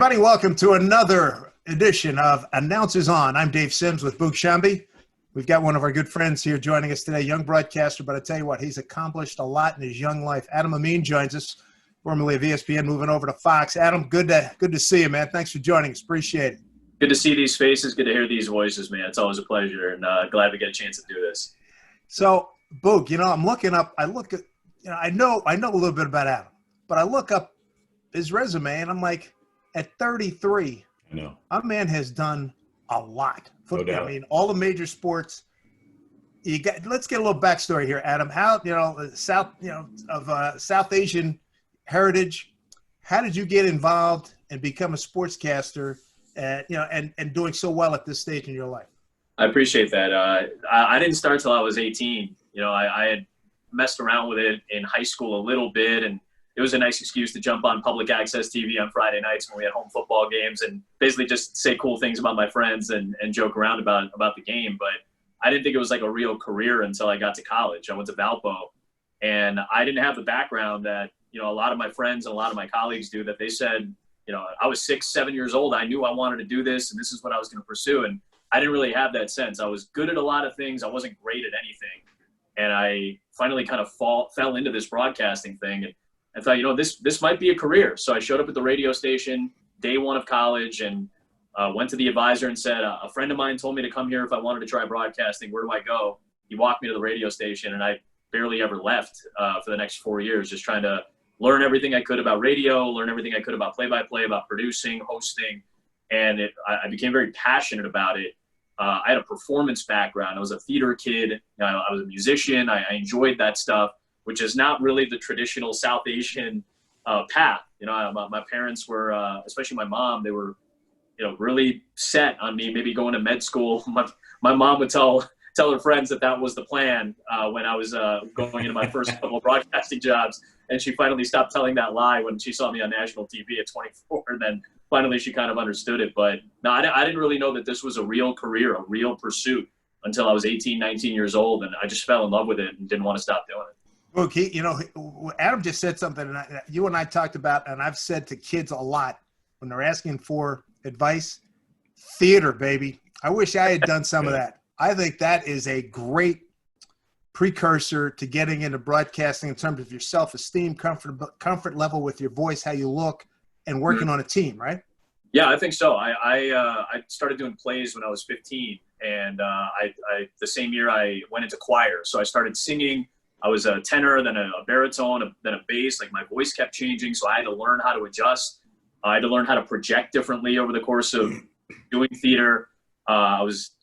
Everybody, welcome to another edition of Announcers On. I'm Dave Sims with Boog Sciambi. We've got one of our good friends here joining us today, young broadcaster, but I tell you what, he's accomplished a lot in his young life. Amin joins us, formerly of ESPN, moving over to Fox. Adam, good to see you, man. Thanks for joining us. Appreciate it. Good to see these faces. Good to hear these voices, man. It's always a pleasure, and glad we get a chance to do this. So, Boog, I'm looking up. I know a little bit about Adam, but I look up his resume, and I'm like, at 33, I know our man has done a lot. No doubt. I mean, all the major sports. Let's get a little backstory here, Adam. How South Asian heritage. How did you get involved and become a sportscaster? And doing so well at this stage in your life. I appreciate that. I didn't start till I was 18. I had messed around with it in high school a little bit, and it was a nice excuse to jump on public access TV on Friday nights when we had home football games and basically just say cool things about my friends and joke around about the game. But I didn't think it was like a real career until I got to college. I went to Valpo, and I didn't have the background that, a lot of my friends and a lot of my colleagues do, that they said, I was 6, 7 years old. I knew I wanted to do this, and this is what I was going to pursue. And I didn't really have that sense. I was good at a lot of things. I wasn't great at anything. And I finally kind of fell into this broadcasting thing. And I thought, this might be a career. So I showed up at the radio station day one of college and went to the advisor and said, a friend of mine told me to come here if I wanted to try broadcasting. Where do I go? He walked me to the radio station, and I barely ever left for the next 4 years, just trying to learn everything I could about radio, learn everything I could about play-by-play, about producing, hosting. And I became very passionate about it. I had a performance background. I was a theater kid. I was a musician. I enjoyed that stuff, which is not really the traditional South Asian path. My parents were, especially my mom, they were, really set on me maybe going to med school. My mom would tell her friends that was the plan when I was going into my first couple of broadcasting jobs. And she finally stopped telling that lie when she saw me on national TV at 24. And then finally she kind of understood it. But no, I didn't really know that this was a real career, a real pursuit until I was 18, 19 years old. And I just fell in love with it and didn't want to stop doing it. Look, Adam just said something, and you and I talked about, and I've said to kids a lot when they're asking for advice, theater, baby. I wish I had done some of that. I think that is a great precursor to getting into broadcasting in terms of your self-esteem, comfort level with your voice, how you look, and working on a team, right? Yeah, I think so. I started doing plays when I was 15, and the same year I went into choir. So I started singing. I was a tenor, then a baritone, then a bass. Like, my voice kept changing, so I had to learn how to adjust. I had to learn how to project differently over the course of doing theater. I was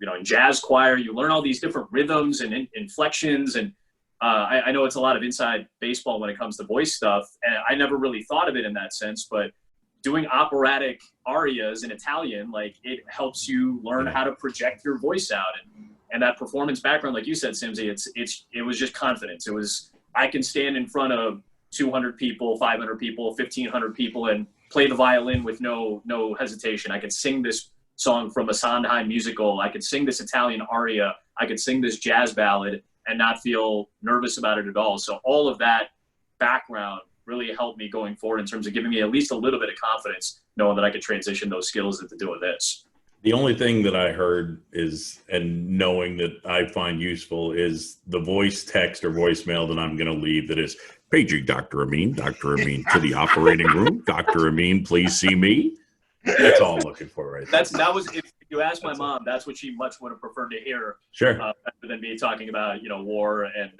in jazz choir. You learn all these different rhythms and inflections. And I know it's a lot of inside baseball when it comes to voice stuff. And I never really thought of it in that sense. But doing operatic arias in Italian, like, it helps you learn how to project your voice out. And that performance background, like you said, Simsy, it was just confidence. It was, I can stand in front of 200 people, 500 people, 1,500 people and play the violin with no hesitation. I can sing this song from a Sondheim musical. I could sing this Italian aria. I could sing this jazz ballad and not feel nervous about it at all. So all of that background really helped me going forward in terms of giving me at least a little bit of confidence, knowing that I could transition those skills into doing this. The only thing that I heard is, and knowing that I find useful, is the voice text or voicemail that I'm going to leave that is, paging Dr. Amin to the operating room. Dr. Amin, please see me. That's all I'm looking for right there. That was, if you ask my mom, that's what she much would have preferred to hear. Sure. Rather than me talking about, war and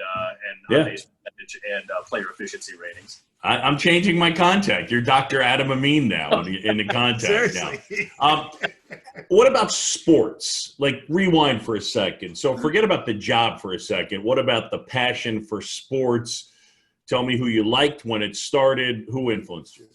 base percentage and player efficiency ratings. I'm changing my contact. You're Dr. Adam Amin now in the contact now. What about sports? Like, rewind for a second. So forget about the job for a second. What about the passion for sports? Tell me who you liked when it started. Who influenced you?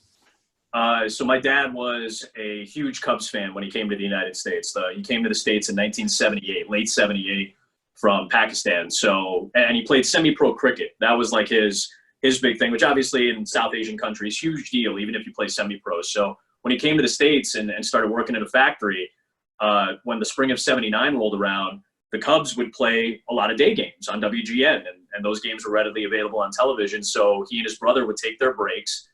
So my dad was a huge Cubs fan when he came to the United States. He came to the States in 1978, late 78, from Pakistan. So, and he played semi-pro cricket. That was like his big thing, which obviously in South Asian countries, huge deal, even if you play semi-pro. So when he came to the States and started working in a factory, when the spring of 79 rolled around, the Cubs would play a lot of day games on WGN, and those games were readily available on television. So he and his brother would take their breaks,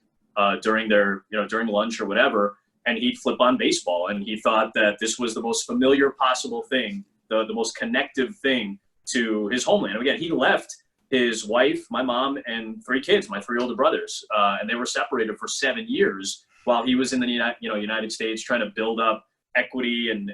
during during lunch or whatever, and he'd flip on baseball, and he thought that this was the most familiar possible thing, the most connective thing to his homeland. Again, he left his wife, my mom, and 3 kids, my 3 older brothers, and they were separated for 7 years while he was in the United States trying to build up equity and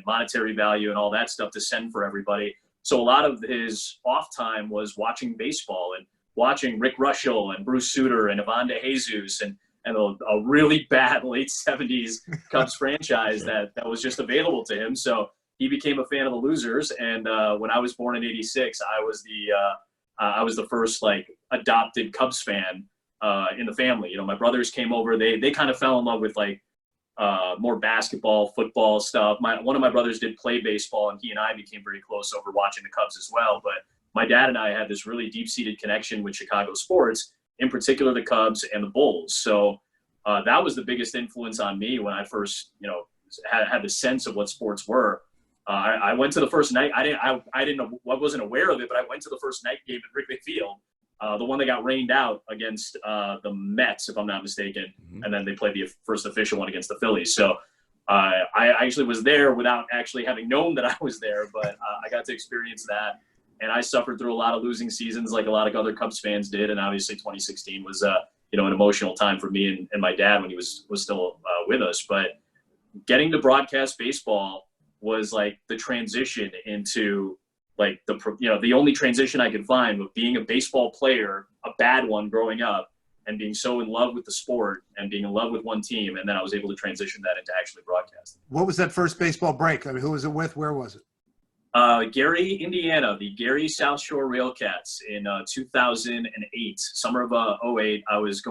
monetary value and all that stuff to send for everybody. So a lot of his off time was watching baseball and watching Rick Rushell and Bruce Sutter and Ivan De Jesus and a really bad late 70s Cubs franchise that was just available to him. So he became a fan of the losers. And when I was born in '86, I was the first adopted Cubs fan in the family. My brothers came over. They kind of fell in love with more basketball, football stuff. One of my brothers did play baseball, and he and I became very close over watching the Cubs as well. But my dad and I had this really deep-seated connection with Chicago sports, in particular the Cubs and the Bulls. So that was the biggest influence on me when I first, had the sense of what sports were. I went to the first night. I wasn't aware of it, but I went to the first night game at Wrigley Field, the one that got rained out against the Mets, if I'm not mistaken, and then they played the first official one against the Phillies. So I actually was there without actually having known that I was there, but I got to experience that. And I suffered through a lot of losing seasons like a lot of other Cubs fans did. And obviously 2016 was, an emotional time for me and my dad when he was still with us. But getting to broadcast baseball was like the transition into the only transition I could find with being a baseball player, a bad one growing up, and being so in love with the sport and being in love with one team. And then I was able to transition that into actually broadcasting. What was that first baseball break? I mean, who was it with? Where was it? Gary, Indiana, the Gary South Shore Railcats in 2008, summer of 08. I was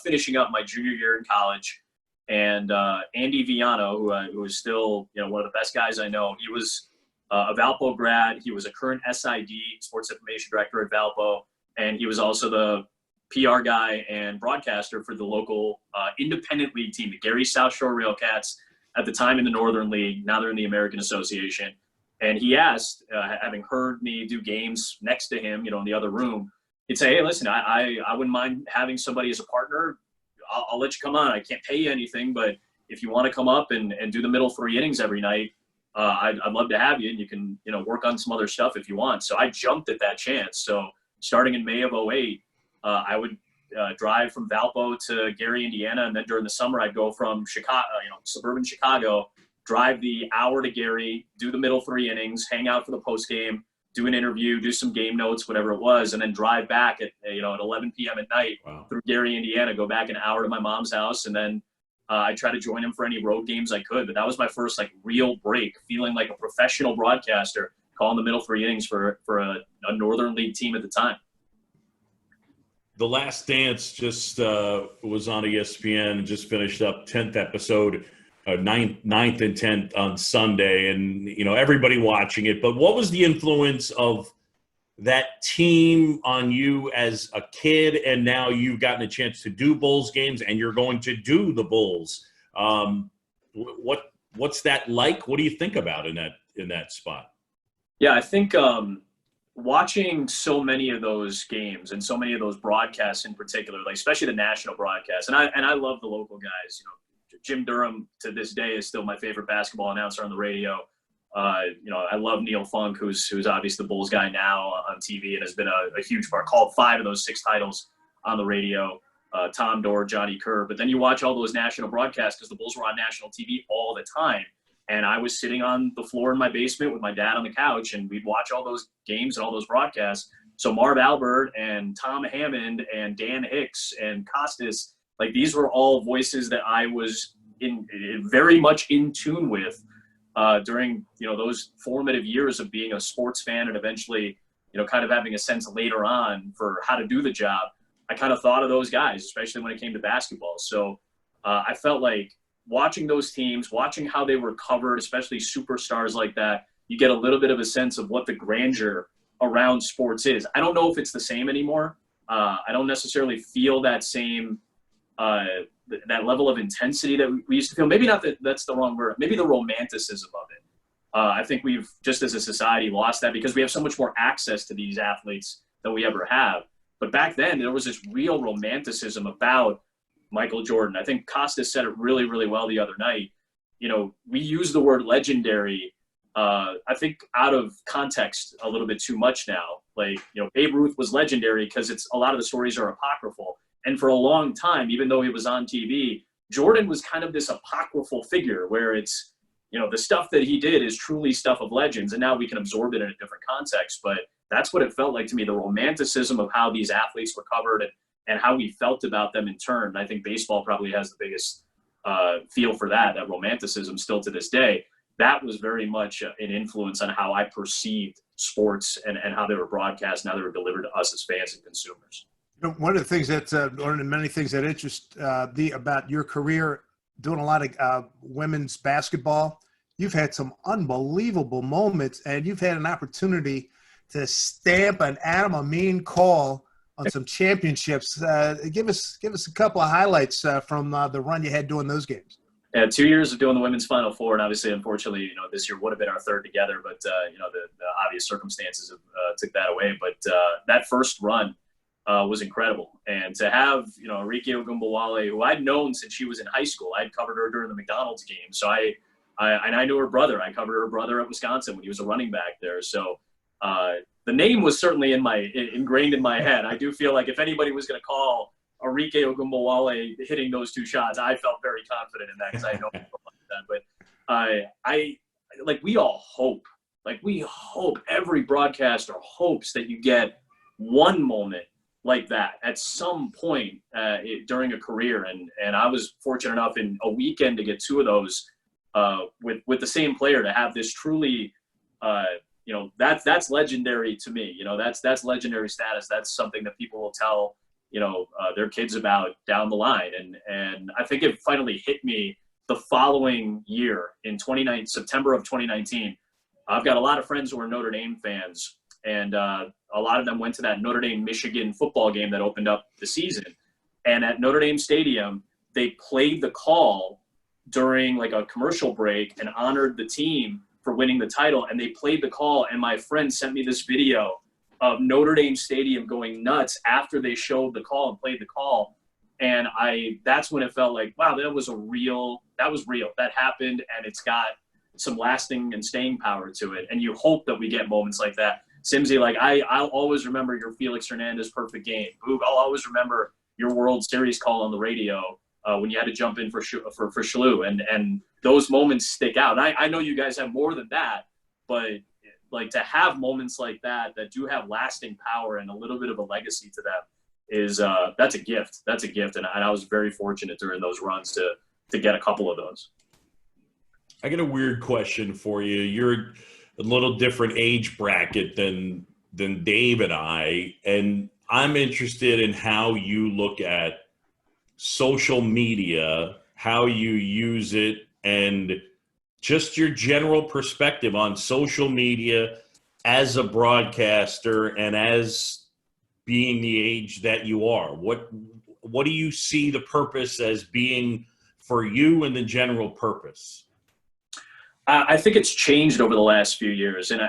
finishing up my junior year in college, and Andy Viano, who is still one of the best guys I know, he was a Valpo grad. He was a current SID, Sports Information Director at Valpo, and he was also the PR guy and broadcaster for the local independent league team, the Gary South Shore Railcats, at the time in the Northern League. Now they're in the American Association. And he asked, having heard me do games next to him, in the other room, he'd say, hey, listen, I wouldn't mind having somebody as a partner. I'll let you come on. I can't pay you anything, but if you want to come up and do the middle 3 innings every night, I'd love to have you. And you can, work on some other stuff if you want. So I jumped at that chance. So starting in May of 08, I would drive from Valpo to Gary, Indiana, and then during the summer I'd go from Chicago, suburban Chicago, drive the hour to Gary, do the middle 3 innings, hang out for the post game, do an interview, do some game notes, whatever it was, and then drive back at 11 p.m. at night through Gary, Indiana, go back an hour to my mom's house, and then I try to join him for any road games I could. But that was my first real break, feeling like a professional broadcaster, calling the middle 3 innings for a Northern League team at the time. The Last Dance just was on ESPN and just finished up 10th episode, 9th and 10th on Sunday, and everybody watching it. But what was the influence of that team on you as a kid, and now you've gotten a chance to do Bulls games and you're going to do the Bulls? What's that like? What do you think about in that spot? Yeah, I think watching so many of those games and so many of those broadcasts in particular, especially the national broadcasts, and I love the local guys. Jim Durham to this day is still my favorite basketball announcer on the radio. I love Neil Funk, who's obviously the Bulls guy now on TV and has been a huge part. Called 5 of those 6 titles on the radio. Tom Dorr, Johnny Kerr. But then you watch all those national broadcasts because the Bulls were on national TV all the time. And I was sitting on the floor in my basement with my dad on the couch, and we'd watch all those games and all those broadcasts. So Marv Albert and Tom Hammond and Dan Hicks and Costas, these were all voices that I was very much in tune with during those formative years of being a sports fan, and eventually kind of having a sense later on for how to do the job. I kind of thought of those guys, especially when it came to basketball. So I felt like watching those teams, watching how they were covered, especially superstars like that, you get a little bit of a sense of what the grandeur around sports is. I don't know if it's the same anymore. I don't necessarily feel that same that level of intensity that we used to feel. Maybe not that's the wrong word. Maybe the romanticism of it. I think we've just as a society lost that because we have so much more access to these athletes than we ever have. But back then, there was this real romanticism about Michael Jordan. I think Costas said it really, really well the other night. You know, we use the word legendary, I think out of context a little bit too much now. Like, you know, Babe Ruth was legendary because a lot of the stories are apocryphal. And for a long time, even though he was on TV, Jordan was kind of this apocryphal figure where it's, you know, the stuff that he did is truly stuff of legends. And now we can absorb it in a different context. But that's what it felt like to me, the romanticism of how these athletes were covered and how we felt about them in turn. And I think baseball probably has the biggest feel for that romanticism still to this day. That was very much an influence on how I perceived sports and how they were broadcast and how they were delivered to us as fans and consumers. You know, one of the things that, one of the many things that interest about your career, doing a lot of women's basketball, you've had some unbelievable moments, and you've had an opportunity to stamp an Adam Amin call on some championships. Give us a couple of highlights from the run you had doing those games. Yeah, 2 years of doing the women's Final Four, and obviously, unfortunately, you know, this year would have been our third together, but you know, the obvious circumstances took that away. But that first run was incredible, and to have, you know, Enrique Ogunbowale, who I'd known since she was in high school. I'd covered her during the McDonald's game, so I knew her brother. I covered her brother at Wisconsin when he was a running back there. So the name was certainly ingrained in my head. I do feel like if anybody was going to call Enrique Ogunbowale hitting those two shots, I felt very confident in that because I know people like that. But we all hope, every broadcaster hopes that you get one moment like that at some point during a career. And I was fortunate enough in a weekend to get two of those with the same player, to have this truly, you know, that's legendary to me. You know, that's legendary status. That's something that people will tell, you know, their kids about down the line. And I think it finally hit me the following year in September of 2019. I've got a lot of friends who are Notre Dame fans, and a lot of them went to that Notre Dame-Michigan football game that opened up the season. And at Notre Dame Stadium, they played the call during like a commercial break and honored the team for winning the title. And they played the call, and my friend sent me this video of Notre Dame Stadium going nuts after they showed the call and played the call. And that's when it felt like, wow, that was real. That happened, and it's got some lasting and staying power to it. And you hope that we get moments like that. Simsy, like I'll always remember your Felix Hernandez perfect game. Boog, I'll always remember your World Series call on the radio when you had to jump in for Shalou. And those moments stick out. And I know you guys have more than that, but like to have moments like that do have lasting power and a little bit of a legacy to them is that's a gift. That's a gift. And I was very fortunate during those runs to get a couple of those. I got a weird question for you. You're a little different age bracket than Dave and I, and I'm interested in how you look at social media, how you use it, and just your general perspective on social media as a broadcaster and as being the age that you are. What do you see the purpose as being for you and the general purpose? I think it's changed over the last few years, and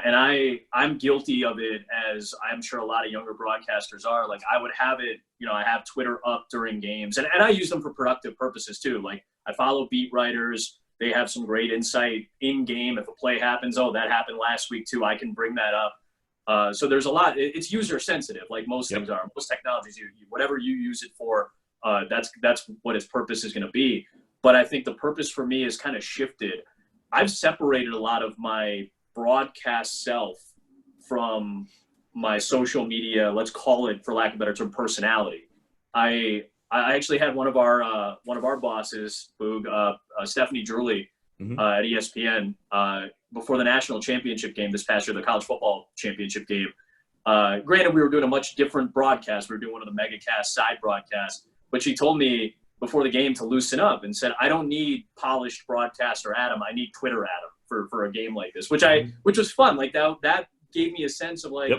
I'm guilty of it, as I'm sure a lot of younger broadcasters are. Like, I would have it, you know, I have Twitter up during games, and I use them for productive purposes too. Like, I follow beat writers. They have some great insight in game. If a play happens, oh, that happened last week too, I can bring that up. So there's a lot. It's user sensitive, like most things are. Most technologies, whatever you use it for, that's what its purpose is going to be. But I think the purpose for me has kind of shifted. I've separated a lot of my broadcast self from my social media, let's call it, for lack of a better term, personality. I actually had one of our bosses, Boog, Stephanie Drewley, at ESPN, before the national championship game this past year, the college football championship game. Granted, we were doing a much different broadcast. We were doing one of the megacast side broadcasts, but she told me before the game to loosen up and said, I don't need polished broadcaster Adam. I need Twitter Adam for a game like this, which was fun. Like that gave me a sense of like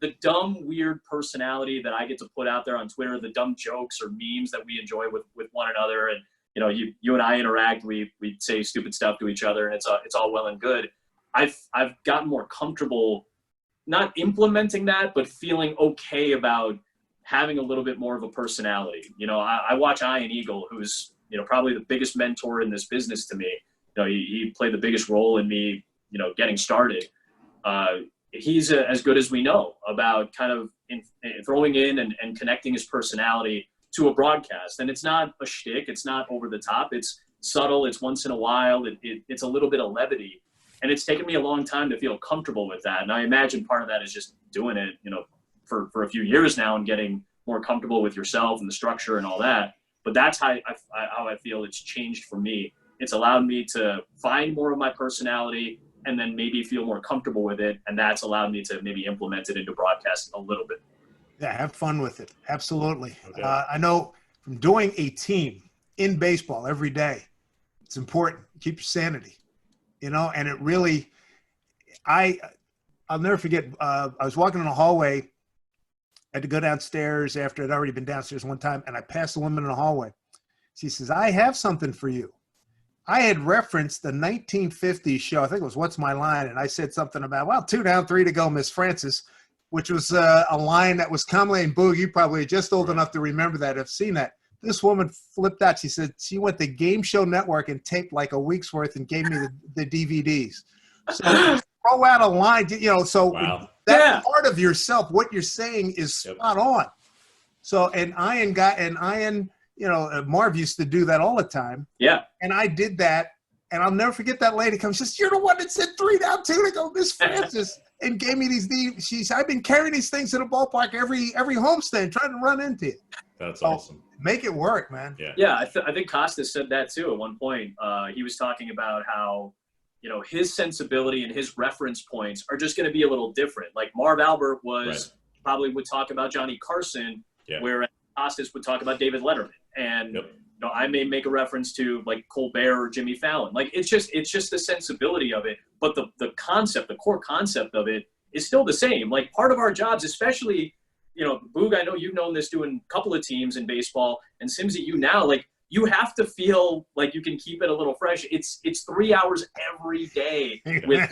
the dumb, weird personality that I get to put out there on Twitter, the dumb jokes or memes that we enjoy with one another. And, you know, you and I interact, we say stupid stuff to each other, and it's all well and good. I've gotten more comfortable not implementing that, but feeling okay about having a little bit more of a personality. You know, I watch Ian Eagle, who's, you know, probably the biggest mentor in this business to me. You know, he played the biggest role in me, you know, getting started. He's as good as we know about kind of throwing in and connecting his personality to a broadcast. And it's not a shtick. It's not over the top. It's subtle. It's once in a while. It's a little bit of levity. And it's taken me a long time to feel comfortable with that. And I imagine part of that is just doing it, you know, for a few years now and getting more comfortable with yourself and the structure and all that. But that's how I feel it's changed for me. It's allowed me to find more of my personality and then maybe feel more comfortable with it. And that's allowed me to maybe implement it into broadcasting a little bit. Yeah, have fun with it. Absolutely. Okay. I know from doing a team in baseball every day, it's important. Keep your sanity, you know, and it really, I'll never forget, I was walking in the hallway. I had to go downstairs after I'd already been downstairs one time, and I passed a woman in the hallway. She says, "I have something for you." I had referenced the 1950s show. I think it was What's My Line? And I said something about, well, 2 down, 3 to go, Miss Francis, which was a line that was commonly in Boog. You probably just old enough to remember that, have seen that. This woman flipped out. She said she went to Game Show Network and taped like a week's worth and gave me the DVDs. So throw out a line, you know, so Wow. that part of yourself, what you're saying is spot on. So, and Ian, you know, Marv used to do that all the time. Yeah. And I did that. And I'll never forget that lady comes, says, "You're the one that said 3 down, 2 to go, Miss Francis," and gave me these. I've been carrying these things to the ballpark every homestand, trying to run into you. That's awesome. Make it work, man. Yeah. Yeah. I think Costas said that too at one point. He was talking about how, you know, his sensibility and his reference points are just going to be a little different. Like Marv Albert probably would talk about Johnny Carson, whereas Costas would talk about David Letterman. And you know, I may make a reference to like Colbert or Jimmy Fallon. Like it's just the sensibility of it, but the concept, the core concept of it is still the same. Like part of our jobs, especially, you know, Boog, I know you've known this doing a couple of teams in baseball, and Simsy, you now, like you have to feel like you can keep it a little fresh. It's 3 hours every day with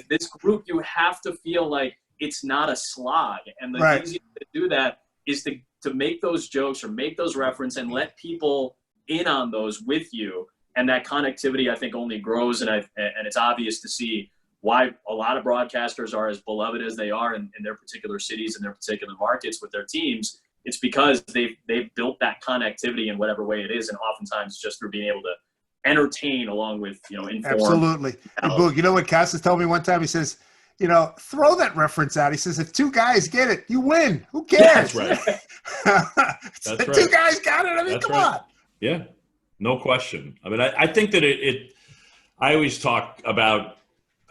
this group. You have to feel like it's not a slog, and the easiest way to do that is to make those jokes or make those references and let people in on those with you. And that connectivity, I think, only grows. And it's obvious to see why a lot of broadcasters are as beloved as they are in their particular cities and their particular markets with their teams. It's because they've built that connectivity in whatever way it is. And oftentimes just through being able to entertain along with, you know, inform. Absolutely. And Boog, you know what Costas told me one time? He says, you know, throw that reference out. He says, if 2 guys get it, you win. Who cares? That's right. That's right. 2 guys got it. I mean, come on. Yeah, no question. I mean, I think that I always talk about,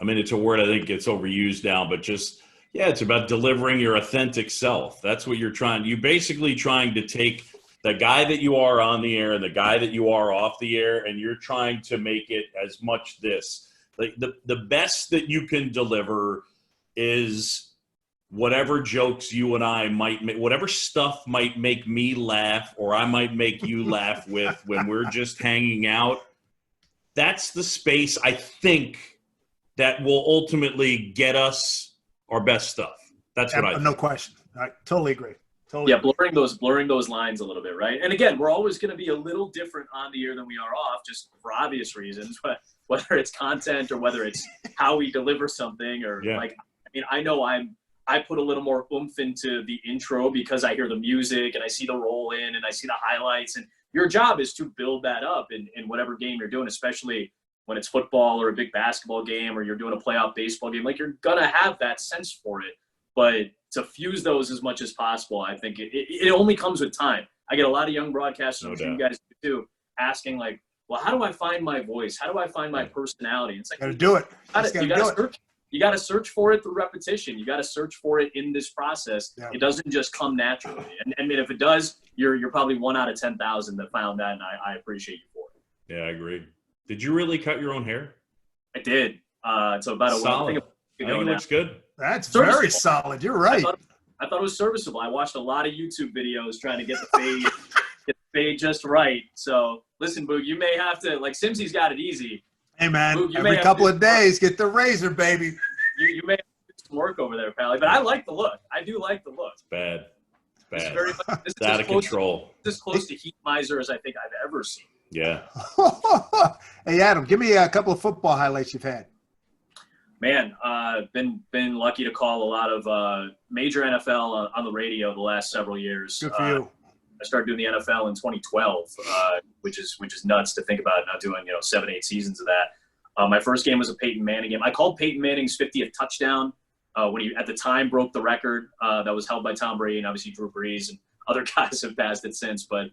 I mean, it's a word I think gets overused now, but just, it's about delivering your authentic self. That's what you're basically trying to take the guy that you are on the air and the guy that you are off the air, and you're trying to make it as much this. Like the best that you can deliver is whatever jokes you and I might make, whatever stuff might make me laugh or I might make you laugh with when we're just hanging out. That's the space, I think, that will ultimately get us our best stuff. That's what I think. No question. I totally agree. Totally. Yeah, blurring those lines a little bit, right? And again, we're always going to be a little different on the air than we are off, just for obvious reasons. But whether it's content or whether it's how we deliver something, or like, I mean, I know I put a little more oomph into the intro because I hear the music and I see the roll in and I see the highlights. And your job is to build that up in whatever game you're doing, especially when it's football or a big basketball game or you're doing a playoff baseball game. Like, you're gonna have that sense for it, but to fuse those as much as possible, I think it only comes with time. I get a lot of young broadcasters, I'm sure you guys do too, asking like, well, how do I find my voice? How do I find my personality? It's like, gotta do it. You got to search for it through repetition. You got to search for it in this process. Yeah. It doesn't just come naturally. And if it does, you're probably 1 out of 10,000 that found that, and I appreciate you for it. Yeah, I agree. Did you really cut your own hair? I did. So about a solid. I think it looks good. That's very solid. You're right. I thought it was serviceable. I watched a lot of YouTube videos trying to get the fade just right. So listen, Boog, you may have to, like, Simsy's got it easy. Hey, man, Boog, every couple of days, get the razor, baby. You may have to do some work over there, Pally. But I like the look. I do like the look. It's bad. Bad. It's very much, this It's out of control. This close to Heat Miser as I think I've ever seen. Yeah. Hey, Adam, give me a couple of football highlights you've had. Man, been lucky to call a lot of major NFL on the radio the last several years. Good for you. I started doing the NFL in 2012, which is nuts to think about, not doing 7-8 seasons of that. My first game was a Peyton Manning game. I called Peyton Manning's 50th touchdown when he at the time broke the record that was held by Tom Brady, and obviously Drew Brees and other guys have passed it since. But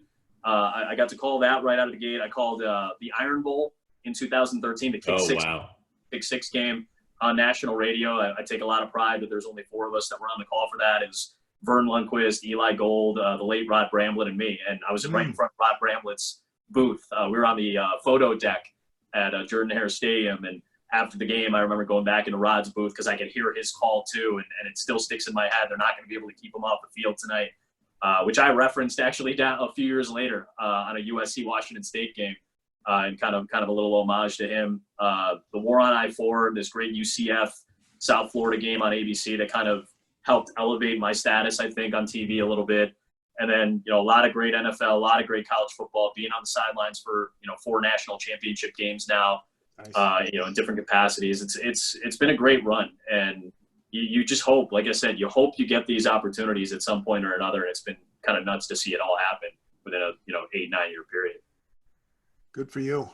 I got to call that right out of the gate. I called the Iron Bowl in 2013, the Kick Six game on national radio. I take a lot of pride that there's only 4 of us that were on the call for that. It was Vern Lundquist, Eli Gold, the late Rod Bramblett, and me. And I was right in front of Rod Bramblett's booth. We were on the photo deck at Jordan-Hare Stadium. And after the game, I remember going back into Rod's booth because I could hear his call too. And it still sticks in my head. They're not going to be able to keep him off the field tonight, which I referenced actually down a few years later on a USC-Washington State game. And kind of a little homage to him. The War on I-4, this great UCF South Florida game on ABC that kind of helped elevate my status, I think, on TV a little bit. And then, a lot of great NFL, a lot of great college football, being on the sidelines for, 4 national championship games now, nice. In different capacities. It's been a great run. And you just hope, like I said, you hope you get these opportunities at some point or another. It's been kind of nuts to see it all happen within a, 8-9 year period. Good for you.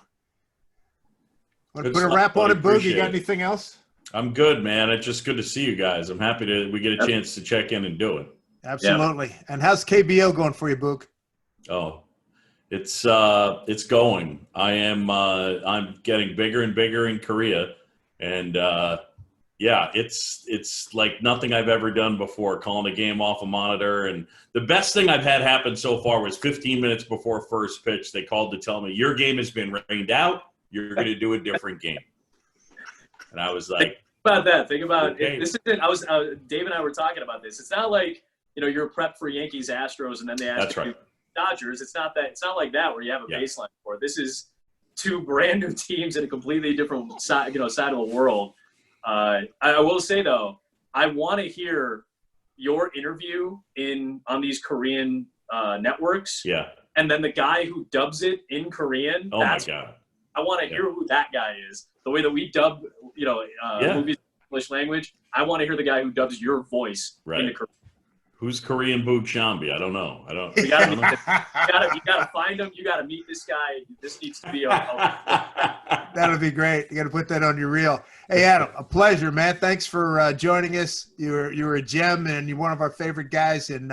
Want to put a wrap on it, Boog? You got anything else? I'm good, man. It's just good to see you guys. I'm happy we get a chance to check in and do it. Absolutely. Yeah. And how's KBO going for you, Boog? Oh, it's going. I'm getting bigger and bigger in Korea, and it's like nothing I've ever done before. Calling a game off a monitor, and the best thing I've had happen so far was 15 minutes before first pitch. They called to tell me your game has been rained out. You're going to do a different game. And I was like, think about that. Think about okay. This isn't. Dave and I were talking about this. It's not like you're prepped for Yankees, Astros, and then they ask you Dodgers. It's not that. It's not like that where you have a baseline for it. This is 2 brand new teams in a completely different side, side of the world. I will say though, I want to hear your interview on these Korean networks. Yeah. And then the guy who dubs it in Korean. Oh my God. I want to hear who that guy is. The way that we dub, movies in English language. I want to hear the guy who dubs your voice into Korean. Who's Korean Boog Sciambi? I don't know. You gotta find him. You gotta meet this guy. This needs to be That'll be great. You got to put that on your reel. Hey, Adam, a pleasure, man. Thanks for joining us. You're a gem, and you're one of our favorite guys. And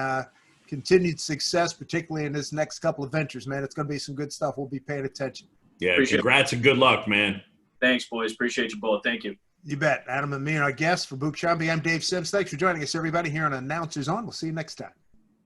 continued success, particularly in this next couple of ventures, man. It's going to be some good stuff. We'll be paying attention. Yeah, congrats and good luck, man. Thanks, boys. Appreciate you both. Thank you. You bet. Adam and me and our guests for Boog Sciambi. I'm Dave Sims. Thanks for joining us, everybody, here on Announcers On. We'll see you next time.